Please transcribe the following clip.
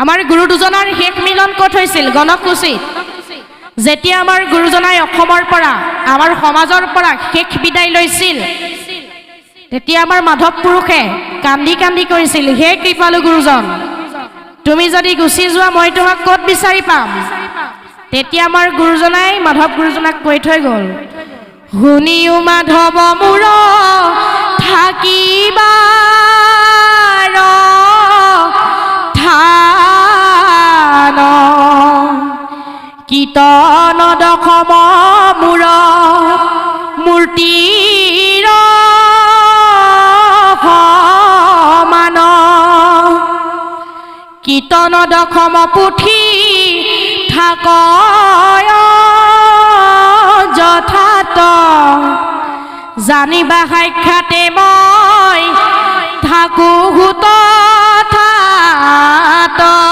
আমাৰ গুৰু দুজনৰ শেষ মিলন ক'ত হৈছিল? গণকুছিত। যেতিয়া আমাৰ গুৰুজনাই অসমৰ পৰা আমাৰ সমাজৰ পৰা শেষ বিদায় লৈছিল, তেতিয়া আমাৰ মাধৱ পুৰুষে কান্দি কান্দি কৈছিল, হে কৃপালু গুৰুজন, তুমি যদি গুচি যোৱা মই তোমাক ক'ত বিচাৰি পাম? তেতিয়া আমাৰ গুৰুজনাই মাধৱ গুৰুজনাক কৈ থৈ গ'ল, শুনিও মাধৱ মোৰ থাকিবা থান, কীৰ্তন দশম মূৰ মূৰ্তিৰ সমান, কীৰ্তন দশম পুথি থাক যথাত, জানিবা সাক্ষাতে মই থাকো হুত